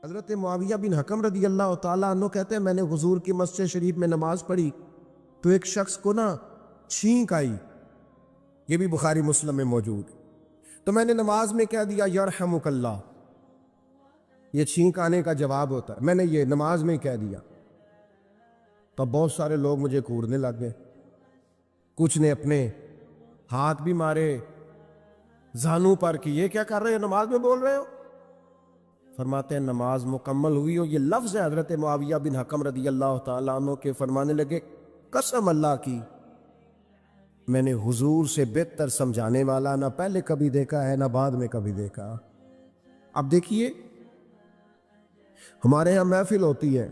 حضرت معاویہ بن حکم رضی اللہ تعالیٰ عنہ کہتے ہیں میں نے حضور کی مسجد شریف میں نماز پڑھی تو ایک شخص کو نا چھینک آئی، یہ بھی بخاری مسلم میں موجود، تو میں نے نماز میں کہہ دیا یرحمک اللہ، یہ چھینک آنے کا جواب ہوتا ہے، میں نے یہ نماز میں کہہ دیا، تو بہت سارے لوگ مجھے گھورنے لگ گئے، کچھ نے اپنے ہاتھ بھی مارے زانوں پر کہ یہ کیا کر رہے ہو، نماز میں بول رہے ہو؟ فرماتے ہیں نماز مکمل ہوئی اور یہ لفظ ہے حضرت معاویہ بن حکم رضی اللہ تعالیٰ عنہ کے، فرمانے لگے قسم اللہ کی میں نے حضور سے بہتر سمجھانے والا نہ پہلے کبھی دیکھا ہے نہ بعد میں کبھی دیکھا۔ اب دیکھیے ہمارے ہاں محفل ہوتی ہے،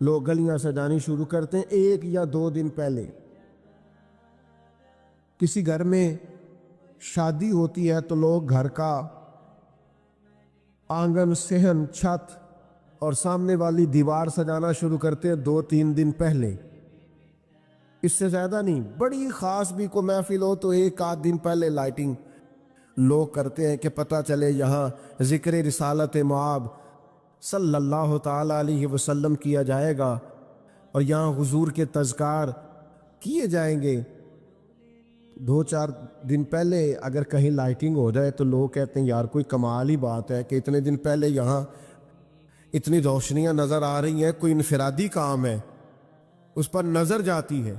لوگ گلیاں سجانی شروع کرتے ہیں 1 یا 2 دن پہلے، کسی گھر میں شادی ہوتی ہے تو لوگ گھر کا آنگن، صحن، چھت اور سامنے والی دیوار سجانا شروع کرتے ہیں 2-3 دن پہلے، اس سے زیادہ نہیں۔ بڑی خاص بھی کو محفل ہو تو 1-8 دن پہلے لائٹنگ لوگ کرتے ہیں کہ پتہ چلے یہاں ذکر رسالت مآب صلی اللہ تعالی علیہ وسلم کیا جائے گا اور یہاں حضور کے تذکار کیے جائیں گے۔ 2-4 دن پہلے اگر کہیں لائٹنگ ہو جائے تو لوگ کہتے ہیں یار کوئی کمال ہی بات ہے کہ اتنے دن پہلے یہاں اتنی روشنیاں نظر آ رہی ہیں، کوئی انفرادی کام ہے، اس پر نظر جاتی ہے۔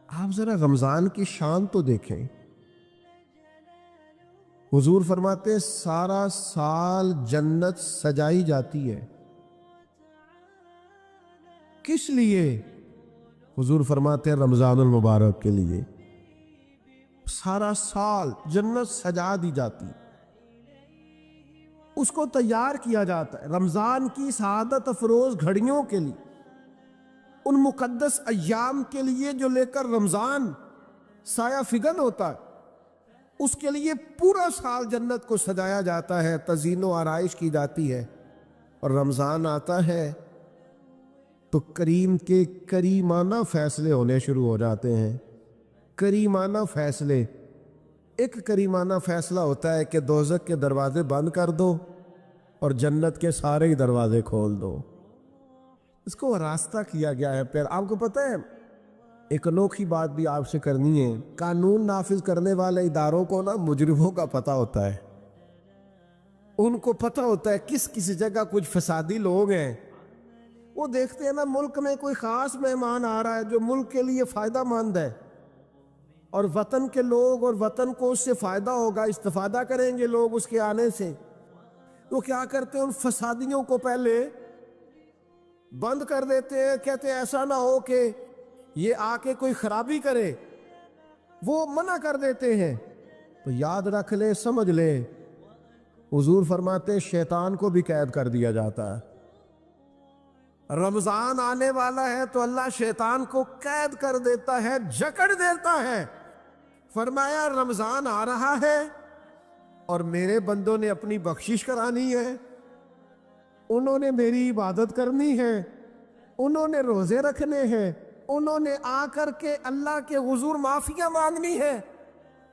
آپ ذرا رمضان کی شان تو دیکھیں، حضور فرماتے ہیں سارا سال جنت سجائی جاتی ہے، کس لیے؟ حضور فرماتے ہیں رمضان المبارک کے لیے، سارا سال جنت سجا دی جاتی، اس کو تیار کیا جاتا ہے رمضان کی سعادت افروز گھڑیوں کے لیے، ان مقدس ایام کے لیے جو لے کر رمضان سایہ فگن ہوتا ہے، اس کے لیے پورا سال جنت کو سجایا جاتا ہے، تزئین و آرائش کی جاتی ہے، اور رمضان آتا ہے تو کریم کے کریمانہ فیصلے ہونے شروع ہو جاتے ہیں۔ کریمانہ فیصلے، ایک کریمانہ فیصلہ ہوتا ہے کہ دوزخ کے دروازے بند کر دو اور جنت کے سارے ہی دروازے کھول دو، اس کو راستہ کیا گیا ہے۔ پھر آپ کو پتہ ہے ایک انوکھی بات بھی آپ سے کرنی ہے، قانون نافذ کرنے والے اداروں کو نا مجرموں کا پتہ ہوتا ہے، ان کو پتہ ہوتا ہے کس جگہ کچھ فسادی لوگ ہیں، وہ دیکھتے ہیں نا ملک میں کوئی خاص مہمان آ رہا ہے جو ملک کے لیے فائدہ مند ہے اور وطن کے لوگ اور وطن کو اس سے فائدہ ہوگا، استفادہ کریں گے لوگ اس کے آنے سے، تو کیا کرتے ہیں ان فسادیوں کو پہلے بند کر دیتے ہیں، کہتے ہیں ایسا نہ ہو کہ یہ آ کے کوئی خرابی کرے، وہ منع کر دیتے ہیں۔ تو یاد رکھ لے، سمجھ لے، حضور فرماتے ہیں شیطان کو بھی قید کر دیا جاتا ہے۔ رمضان آنے والا ہے تو اللہ شیطان کو قید کر دیتا ہے، جکڑ دیتا ہے۔ فرمایا رمضان آ رہا ہے اور میرے بندوں نے اپنی بخشش کرانی ہے، انہوں نے میری عبادت کرنی ہے، انہوں نے روزے رکھنے ہیں، انہوں نے آ کر کے اللہ کے حضور معافیاں مانگنی ہے،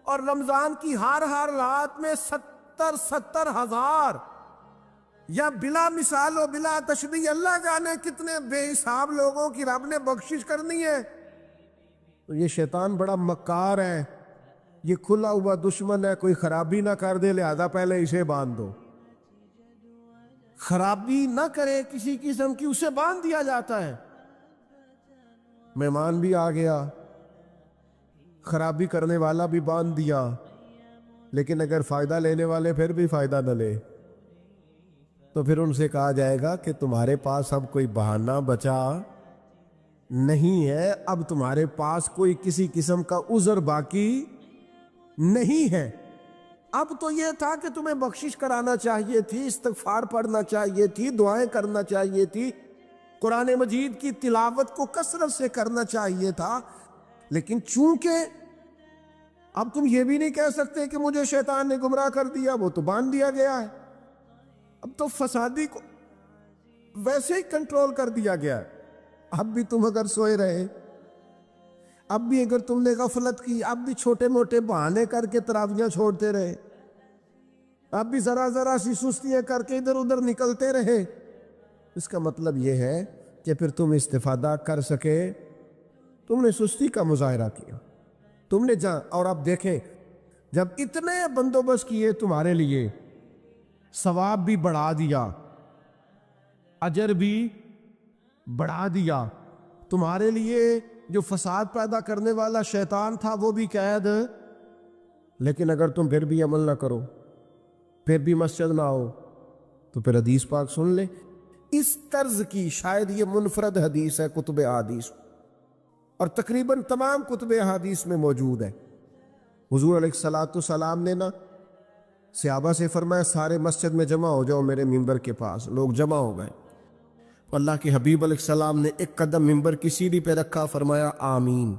اور رمضان کی ہر رات میں 70 ہزار یا بلا مثال و بلا تشبیہ اللہ جانے کتنے بے حساب لوگوں کی رب نے بخشش کرنی ہے۔ تو یہ شیطان بڑا مکار ہے، یہ کھلا ہوا دشمن ہے، کوئی خرابی نہ کر دے لہذا پہلے اسے باندھ دو، خرابی نہ کرے کسی قسم کی اسے باندھ دیا جاتا ہے۔ مہمان بھی آ گیا، خرابی کرنے والا بھی باندھ دیا، لیکن اگر فائدہ لینے والے پھر بھی فائدہ نہ لے تو پھر ان سے کہا جائے گا کہ تمہارے پاس اب کوئی بہانہ بچا نہیں ہے، اب تمہارے پاس کوئی کسی قسم کا عذر باقی نہیں ہے، اب تو یہ تھا کہ تمہیں بخشش کرانا چاہیے تھی، استغفار پڑھنا چاہیے تھی، دعائیں کرنا چاہیے تھی، قرآن مجید کی تلاوت کو کثرت سے کرنا چاہیے تھا، لیکن چونکہ اب تم یہ بھی نہیں کہہ سکتے کہ مجھے شیطان نے گمراہ کر دیا، وہ تو باندھ دیا گیا ہے، اب تو فسادی کو ویسے ہی کنٹرول کر دیا گیا ہے۔ اب بھی تم اگر سوئے رہے، اب بھی اگر تم نے غفلت کی، اب بھی چھوٹے موٹے بہانے کر کے تراویحاں چھوڑتے رہے، آپ بھی ذرا ذرا سی سستیاں کر کے ادھر ادھر نکلتے رہے، اس کا مطلب یہ ہے کہ پھر تم استفادہ کر سکے، تم نے سستی کا مظاہرہ کیا، تم نے اور اب دیکھیں جب اتنے بندوبست کیے تمہارے لیے، ثواب بھی بڑھا دیا، اجر بھی بڑھا دیا، تمہارے لیے جو فساد پیدا کرنے والا شیطان تھا وہ بھی قید، لیکن اگر تم پھر بھی عمل نہ کرو، پھر بھی مسجد نہ آؤ، تو پھر حدیث پاک سن لے۔ اس طرز کی شاید یہ منفرد حدیث ہے کتب احادیث، اور تقریباً تمام کتب احادیث میں موجود ہے۔ حضور علیہ الصلوۃ والسلام نے نا صحابہ سے فرمایا سارے مسجد میں جمع ہو جاؤ میرے ممبر کے پاس، لوگ جمع ہو گئے، اللہ کے حبیب علیہ السلام نے ایک قدم ممبر کی سیڑھی پہ رکھا، فرمایا آمین،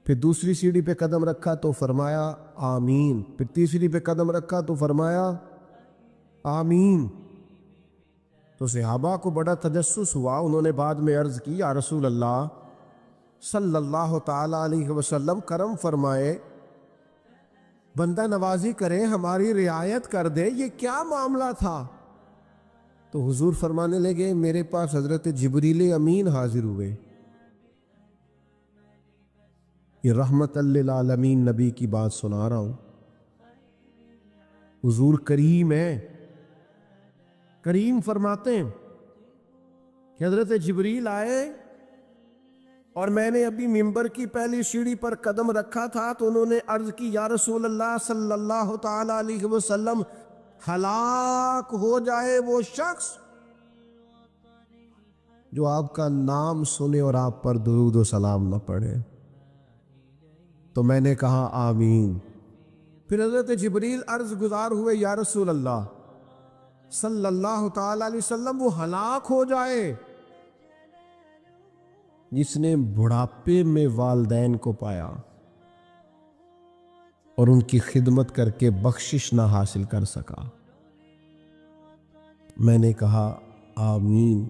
پھر دوسری سیڑھی پہ قدم رکھا تو فرمایا آمین، پھر تیسری پہ قدم رکھا تو فرمایا آمین۔ تو صحابہ کو بڑا تجسس ہوا، انہوں نے بعد میں عرض کی یا رسول اللہ صلی اللہ تعالی علیہ وسلم کرم فرمائے، بندہ نوازی کرے، ہماری رعایت کر دے، یہ کیا معاملہ تھا؟ تو حضور فرمانے لگے میرے پاس حضرت جبریل امین حاضر ہوئے، یہ رحمت للعالمین نبی کی بات سنا رہا ہوں، حضور کریم ہے، کریم فرماتے ہیں کہ حضرت جبریل آئے اور میں نے ابھی ممبر کی پہلی سیڑھی پر قدم رکھا تھا تو انہوں نے عرض کی یا رسول اللہ صلی اللہ تعالی علیہ وسلم ہلاک ہو جائے وہ شخص جو آپ کا نام سنے اور آپ پر درود و سلام نہ پڑھے۔ تو میں نے کہا آمین۔ پھر حضرت جبریل عرض گزار ہوئے یا رسول اللہ صلی اللہ تعالی علیہ وسلم وہ ہلاک ہو جائے جس نے بڑھاپے میں والدین کو پایا اور ان کی خدمت کر کے بخشش نہ حاصل کر سکا۔ میں نے کہا آمین،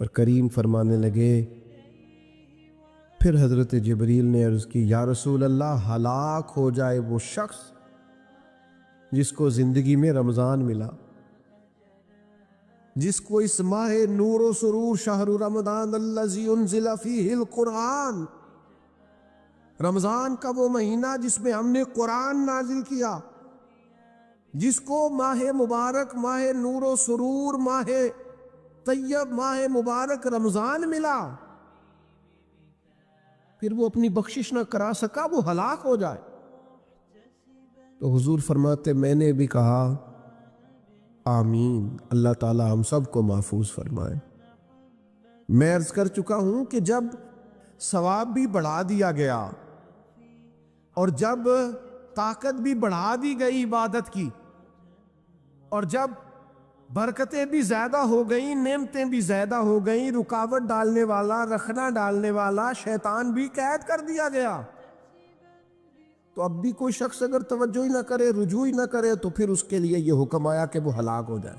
اور کریم فرمانے لگے پھر حضرت جبریل نے عرض کی یا رسول اللہ ہلاک ہو جائے وہ شخص جس کو زندگی میں رمضان ملا، جس کو اس ماہ نور و سرور شہر رمضان الذی انزل فیہ القرآن، رمضان کا وہ مہینہ جس میں ہم نے قرآن نازل کیا، جس کو ماہ مبارک، ماہ نور و سرور، ماہ طیب، ماہ مبارک رمضان ملا، پھر وہ اپنی بخشش نہ کرا سکا، وہ ہلاک ہو جائے۔ تو حضور فرماتے میں نے بھی کہا آمین، اللہ تعالی ہم سب کو محفوظ فرمائے۔ میں عرض کر چکا ہوں کہ جب ثواب بھی بڑھا دیا گیا اور جب طاقت بھی بڑھا دی گئی عبادت کی، اور جب برکتیں بھی زیادہ ہو گئیں، نعمتیں بھی زیادہ ہو گئیں، رکاوٹ ڈالنے والا، رخنہ ڈالنے والا شیطان بھی قید کر دیا گیا، تو اب بھی کوئی شخص اگر توجہ ہی نہ کرے، رجوع ہی نہ کرے، تو پھر اس کے لیے یہ حکم آیا کہ وہ ہلاک ہو جائے،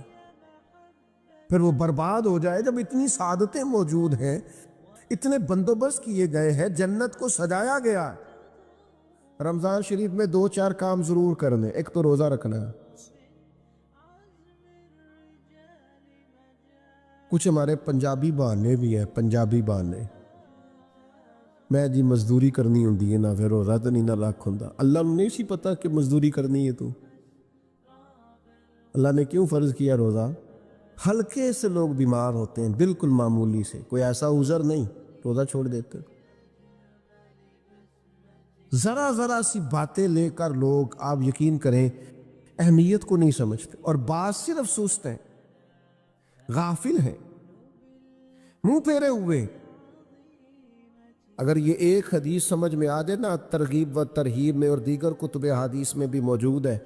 پھر وہ برباد ہو جائے۔ جب اتنی سعادتیں موجود ہیں، اتنے بندوبست کیے گئے ہیں، جنت کو سجایا گیا ہے، رمضان شریف میں 2-4 کام ضرور کرنے، ایک تو روزہ رکھنا ہے۔ کچھ ہمارے پنجابی بہانے بھی ہیں، پنجابی بہانے، میں جی مزدوری کرنی ہوندی ہے نا، پھر روزہ تو نہیں نہ رکھ ہوندا۔ اللہ نے نہیں سی پتا کہ مزدوری کرنی ہے، تو اللہ نے کیوں فرض کیا روزہ؟ ہلکے سے لوگ بیمار ہوتے ہیں، بالکل معمولی سے، کوئی ایسا عذر نہیں، روزہ چھوڑ دیتے۔ ذرا ذرا سی باتیں لے کر لوگ، آپ یقین کریں، اہمیت کو نہیں سمجھتے، اور بعض صرف سست ہیں، غافل ہیں، منہ پھیرے ہوئے۔ اگر یہ ایک حدیث سمجھ میں آ جائے نا، ترغیب و ترہیب میں اور دیگر کتب حدیث میں بھی موجود ہے،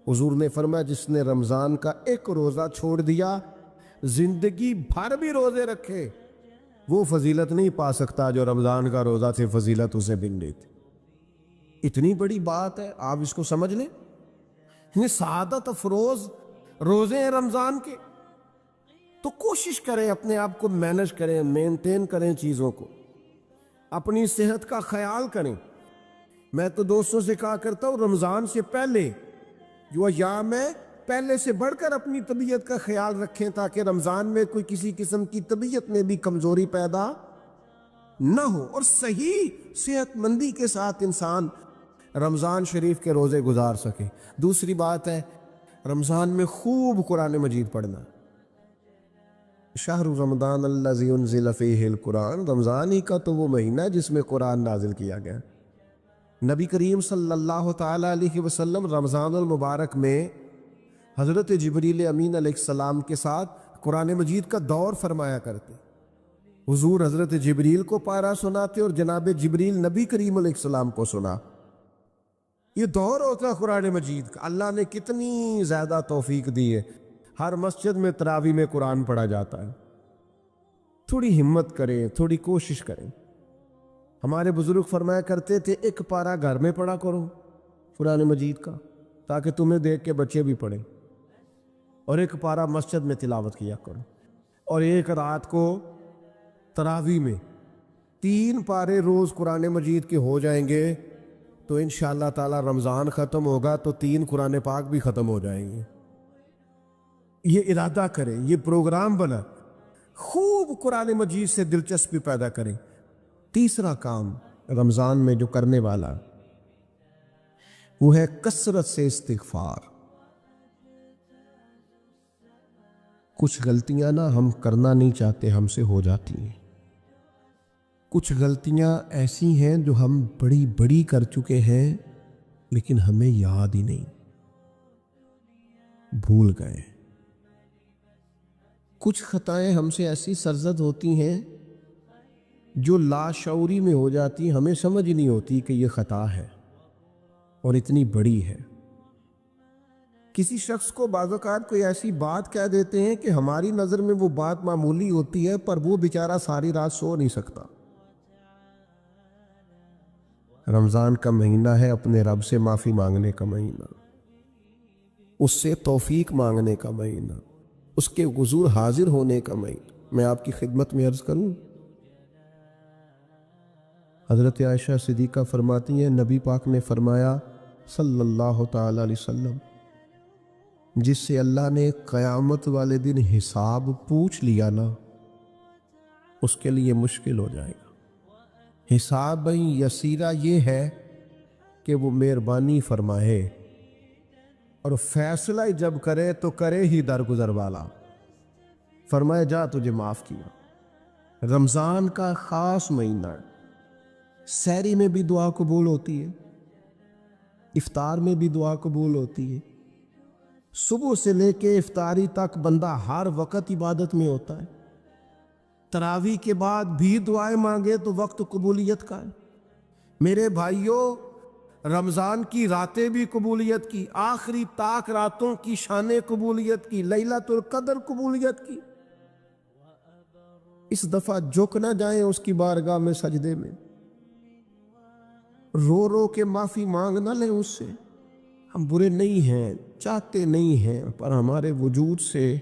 حضور نے فرمایا جس نے رمضان کا ایک روزہ چھوڑ دیا، زندگی بھر بھی روزے رکھے، وہ فضیلت نہیں پا سکتا جو رمضان کا روزہ سے فضیلت اسے مل رہی تھی۔ اتنی بڑی بات ہے، آپ اس کو سمجھ لیں، یہ سعادت افروز روزے ہیں رمضان کے، تو کوشش کریں اپنے آپ کو مینج کریں، مینٹین کریں چیزوں کو، اپنی صحت کا خیال کریں، میں تو دوستوں سے کہا کرتا ہوں رمضان سے پہلے جو ایام ہے پہلے سے بڑھ کر اپنی طبیعت کا خیال رکھیں تاکہ رمضان میں کوئی کسی قسم کی طبیعت میں بھی کمزوری پیدا نہ ہو اور صحیح صحت مندی کے ساتھ انسان رمضان شریف کے روزے گزار سکے۔ دوسری بات ہے رمضان میں خوب قرآن مجید پڑھنا۔ شہر رمضان الذی انزل فیہ القرآن، رمضان ہی کا تو وہ مہینہ ہے جس میں قرآن نازل کیا گیا۔ نبی کریم صلی اللہ تعالیٰ علیہ وسلم رمضان المبارک میں حضرت جبریل امین علیہ السلام کے ساتھ قرآن مجید کا دور فرمایا کرتے۔ حضور حضرت جبریل کو پارہ سناتے اور جناب جبریل نبی کریم علیہ السلام کو سنا۔ یہ دور ہوتا ہے قرآن مجید کا۔ اللہ نے کتنی زیادہ توفیق دی ہے، ہر مسجد میں تراویح میں قرآن پڑھا جاتا ہے۔ تھوڑی ہمت کریں، تھوڑی کوشش کریں۔ ہمارے بزرگ فرمایا کرتے تھے ایک پارہ گھر میں پڑھا کرو قرآن مجید کا تاکہ تمہیں دیکھ کے بچے بھی پڑھیں، اور ایک پارہ مسجد میں تلاوت کیا کرو، اور ایک رات کو تراویح میں 3 پارے روز قرآن مجید کے ہو جائیں گے تو انشاءاللہ تعالی رمضان ختم ہوگا تو 3 قرآن پاک بھی ختم ہو جائیں گے۔ یہ ارادہ کریں، یہ پروگرام بنا، خوب قرآن مجید سے دلچسپی پیدا کریں۔ تیسرا کام رمضان میں جو کرنے والا وہ ہے کثرت سے استغفار۔ کچھ غلطیاں نا ہم کرنا نہیں چاہتے ہم سے ہو جاتی ہیں، کچھ غلطیاں ایسی ہیں جو ہم بڑی بڑی کر چکے ہیں لیکن ہمیں یاد ہی نہیں، بھول گئے۔ کچھ خطائیں ہم سے ایسی سرزد ہوتی ہیں جو لاشعوری میں ہو جاتی، ہمیں سمجھ نہیں ہوتی کہ یہ خطا ہے اور اتنی بڑی ہے۔ کسی شخص کو بعض اوقات کوئی ایسی بات کہہ دیتے ہیں کہ ہماری نظر میں وہ بات معمولی ہوتی ہے پر وہ بیچارہ ساری رات سو نہیں سکتا۔ رمضان کا مہینہ ہے اپنے رب سے معافی مانگنے کا مہینہ، اس سے توفیق مانگنے کا مہینہ، اس کے حضور حاضر ہونے کا مہینہ۔ میں آپ کی خدمت میں عرض کروں، حضرت عائشہ صدیقہ فرماتی ہیں نبی پاک نے فرمایا صلی اللہ تعالی علیہ وسلم، جس سے اللہ نے قیامت والے دن حساب پوچھ لیا نا اس کے لیے مشکل ہو جائے گا۔ حساب یسیرہ یہ ہے کہ وہ مہربانی فرمائے اور فیصلہ جب کرے تو کرے ہی درگزر والا، فرمائے جا تجھے معاف کیا۔ رمضان کا خاص مہینہ ہے، سحری میں بھی دعا قبول ہوتی ہے، افطار میں بھی دعا قبول ہوتی ہے، صبح سے لے کے افطاری تک بندہ ہر وقت عبادت میں ہوتا ہے۔ تراویح کے بعد بھی دعائیں مانگے تو وقت قبولیت کا ہے۔ میرے بھائیوں، رمضان کی راتیں بھی قبولیت کی، آخری طاق راتوں کی شان قبولیت کی، لیلۃ القدر قبولیت کی۔ اس دفعہ جھک نہ جائیں اس کی بارگاہ میں سجدے میں، رو رو کے معافی مانگ نہ لیں اس سے۔ ہم برے نہیں ہیں، چاہتے نہیں ہیں، پر ہمارے وجود سے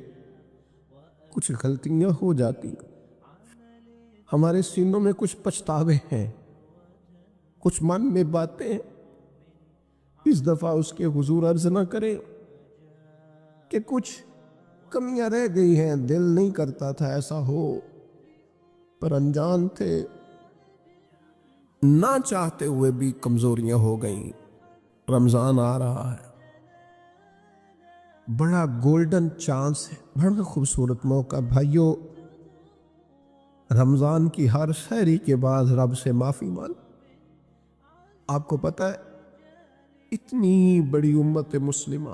کچھ غلطیاں ہو جاتی، ہمارے سینوں میں کچھ پچھتاوے ہیں، کچھ من میں باتیں ہیں۔ اس دفعہ اس کے حضور عرض نہ کریں کہ کچھ کمیاں رہ گئی ہیں، دل نہیں کرتا تھا ایسا ہو، پر انجان تھے، نہ چاہتے ہوئے بھی کمزوریاں ہو گئیں۔ رمضان آ رہا ہے، بڑا گولڈن چانس ہے، بڑا خوبصورت موقع۔ بھائیوں، رمضان کی ہر سحری کے بعد رب سے معافی مانگ۔ آپ کو پتہ ہے اتنی بڑی امت مسلمہ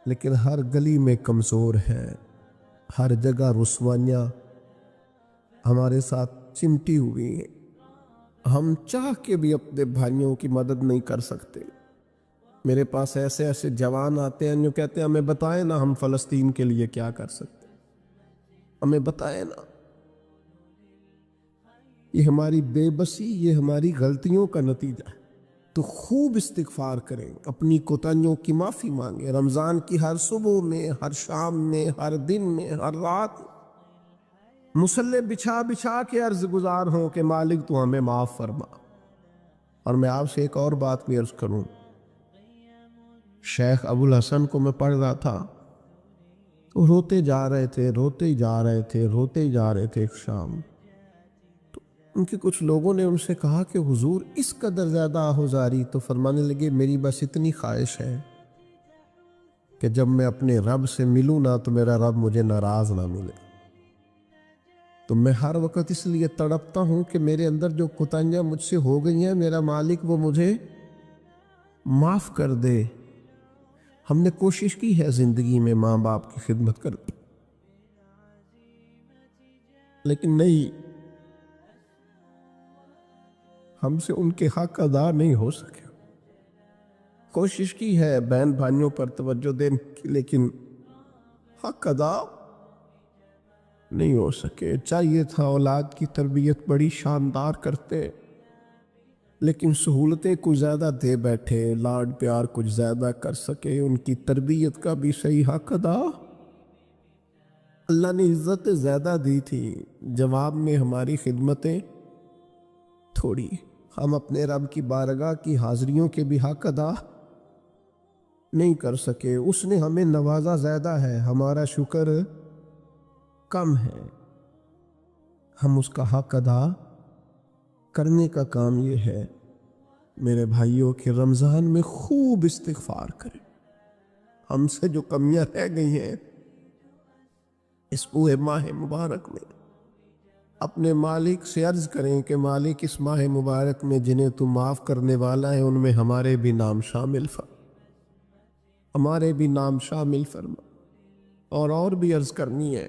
لیکن ہر گلی میں کمزور ہے، ہر جگہ رسوائیاں ہمارے ساتھ چمٹی ہوئی ہیں، ہم چاہ کے بھی اپنے بھائیوں کی مدد نہیں کر سکتے۔ میرے پاس ایسے ایسے جوان آتے ہیں جو کہتے ہیں ہمیں بتائیں نا ہم فلسطین کے لیے کیا کر سکتے، ہمیں بتائیں نا۔ یہ ہماری بے بسی، یہ ہماری غلطیوں کا نتیجہ ہے۔ تو خوب استغفار کریں، اپنی کوتاہیوں کی معافی مانگیں۔ رمضان کی ہر صبح میں، ہر شام میں، ہر دن میں، ہر رات مصلے بچھا بچھا کے عرض گزار ہوں کہ مالک تو ہمیں معاف فرما۔ اور میں آپ سے ایک اور بات بھی عرض کروں، شیخ ابو الحسن کو میں پڑھ رہا تھا، تو روتے جا رہے تھے، روتے ہی جا رہے تھے، روتے ہی جا رہے تھے ایک شام۔ تو ان کے کچھ لوگوں نے ان سے کہا کہ حضور اس قدر زیادہ آہوزاری؟ تو فرمانے لگے میری بس اتنی خواہش ہے کہ جب میں اپنے رب سے ملوں نا تو میرا رب مجھے ناراض نہ ملے۔ تو میں ہر وقت اس لیے تڑپتا ہوں کہ میرے اندر جو کوتاہیاں مجھ سے ہو گئی ہیں، میرا مالک وہ مجھے معاف کر دے۔ ہم نے کوشش کی ہے زندگی میں ماں باپ کی خدمت کر، لیکن نہیں، ہم سے ان کے حق ادا نہیں ہو سکے۔ کوشش کی ہے بہن بھائیوں پر توجہ دینے کی، لیکن حق ادا نہیں ہو سکے۔ چاہیے تھا اولاد کی تربیت بڑی شاندار کرتے، لیکن سہولتیں کچھ زیادہ دے بیٹھے، لاڈ پیار کچھ زیادہ کر سکے، ان کی تربیت کا بھی صحیح حق ادا۔ اللہ نے عزت زیادہ دی تھی، جواب میں ہماری خدمتیں تھوڑی۔ ہم اپنے رب کی بارگاہ کی حاضریوں کے بھی حق ادا نہیں کر سکے۔ اس نے ہمیں نوازا زیادہ ہے، ہمارا شکر کم ہے۔ ہم اس کا حق ادا کرنے کا کام یہ ہے میرے بھائیوں کہ رمضان میں خوب استغفار کریں۔ ہم سے جو کمیاں رہ گئی ہیں اس پورے ماہ مبارک میں، اپنے مالک سے عرض کریں کہ مالک اس ماہ مبارک میں جنہیں تو معاف کرنے والا ہے ان میں ہمارے بھی نام شامل ہمارے بھی نام شامل فرما۔ اور بھی عرض کرنی ہے،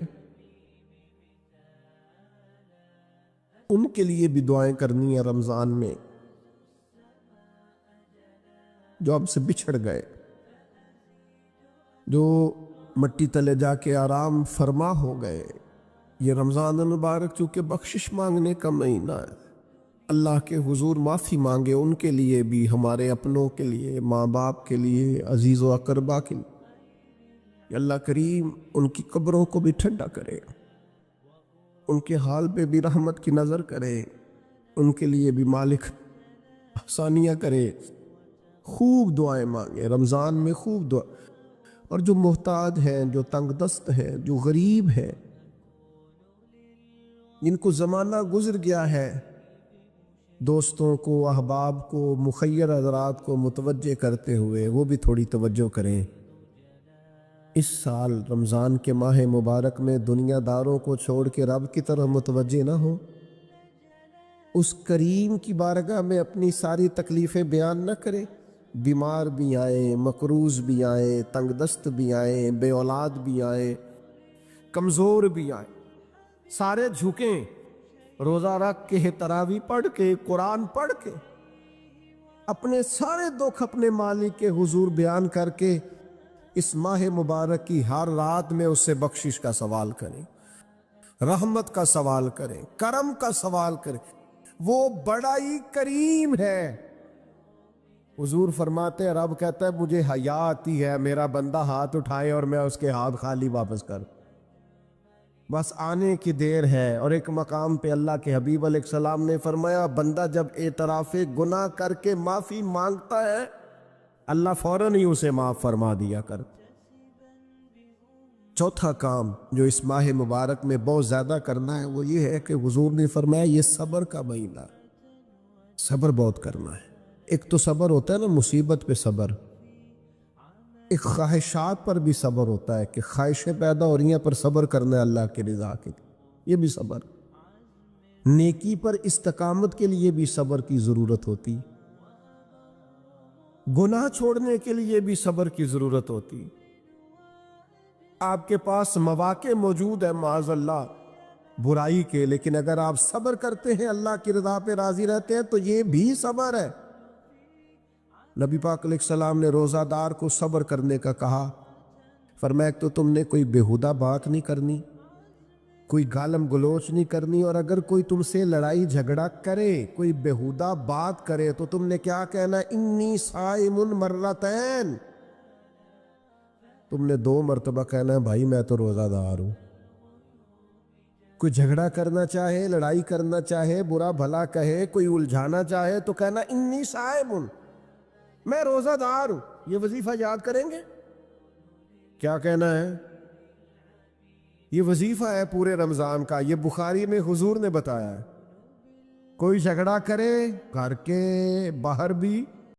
ان کے لیے بھی دعائیں کرنی ہے رمضان میں جو ہم سے بچھڑ گئے، جو مٹی تلے جا کے آرام فرما ہو گئے۔ یہ رمضان المبارک چونکہ بخشش مانگنے کا مہینہ ہے، اللہ کے حضور معافی مانگے ان کے لیے بھی، ہمارے اپنوں کے لیے، ماں باپ کے لیے، عزیز و اقربا کے لیے، کہ اللہ کریم ان کی قبروں کو بھی ٹھنڈا کرے، ان کے حال پہ بھی رحمت کی نظر کرے، ان کے لیے بھی مالک آسانیاں کرے۔ خوب دعائیں مانگے رمضان میں، خوب دعا۔ اور جو محتاج ہیں، جو تنگ دست ہیں، جو غریب ہیں، جن کو زمانہ گزر گیا ہے، دوستوں کو، احباب کو، مخیر حضرات کو متوجہ کرتے ہوئے وہ بھی تھوڑی توجہ کریں۔ اس سال رمضان کے ماہ مبارک میں دنیا داروں کو چھوڑ کے رب کی طرف متوجہ نہ ہو، اس کریم کی بارگاہ میں اپنی ساری تکلیفیں بیان نہ کریں۔ بیمار بھی آئیں، مقروض بھی آئیں، تنگ دست بھی آئیں، بے اولاد بھی آئیں، کمزور بھی آئیں، سارے جھکیں، روزہ رکھ کے، تراویح پڑھ کے، قرآن پڑھ کے، اپنے سارے دکھ اپنے مالک کے حضور بیان کر کے اس ماہ مبارک کی ہر رات میں اس سے بخشش کا سوال کریں، رحمت کا سوال کریں، کرم کا سوال کریں۔ وہ بڑا ہی کریم ہے۔ حضور فرماتے ہیں، رب کہتا ہے مجھے حیا آتی ہے میرا بندہ ہاتھ اٹھائے اور میں اس کے ہاتھ خالی واپس کر، بس آنے کی دیر ہے۔ اور ایک مقام پہ اللہ کے حبیب علیہ السلام نے فرمایا، بندہ جب اعتراف گناہ کر کے معافی مانگتا ہے اللہ فوراً ہی اسے معاف فرما دیا کر۔ چوتھا کام جو اس ماہ مبارک میں بہت زیادہ کرنا ہے وہ یہ ہے کہ حضور نے فرمایا یہ صبر کا مہینہ، صبر بہت کرنا ہے۔ ایک تو صبر ہوتا ہے نا مصیبت پہ صبر، ایک خواہشات پر بھی صبر ہوتا ہے کہ خواہشیں پیدا ہو رہی ہیں پر صبر کرنا ہے اللہ کے رضا کے لیے، یہ بھی صبر۔ نیکی پر استقامت کے لیے بھی صبر کی ضرورت ہوتی، گناہ چھوڑنے کے لیے بھی صبر کی ضرورت ہوتی۔ آپ کے پاس مواقع موجود ہے معاذ اللہ برائی کے، لیکن اگر آپ صبر کرتے ہیں، اللہ کی رضا پہ راضی رہتے ہیں تو یہ بھی صبر ہے۔ نبی پاک علیہ السلام نے روزہ دار کو صبر کرنے کا کہا، فرمایا تو تم نے کوئی بیہودہ بات نہیں کرنی، کوئی گالم گلوچ نہیں کرنی، اور اگر کوئی تم سے لڑائی جھگڑا کرے، کوئی بیہودہ بات کرے تو تم نے کیا کہنا؟ انی صائم مرتین، تم نے 2 مرتبہ کہنا ہے بھائی میں تو روزہ دار ہوں۔ کوئی جھگڑا کرنا چاہے، لڑائی کرنا چاہے، برا بھلا کہے، کوئی الجھانا چاہے تو کہنا انی صائم، میں روزہ دار ہوں. یہ وظیفہ یاد کریں گے؟ کیا کہنا ہے؟ یہ وظیفہ ہے پورے رمضان کا. یہ بخاری میں حضور نے بتایا ہے. کوئی جھگڑا کرے گھر کے باہر بھی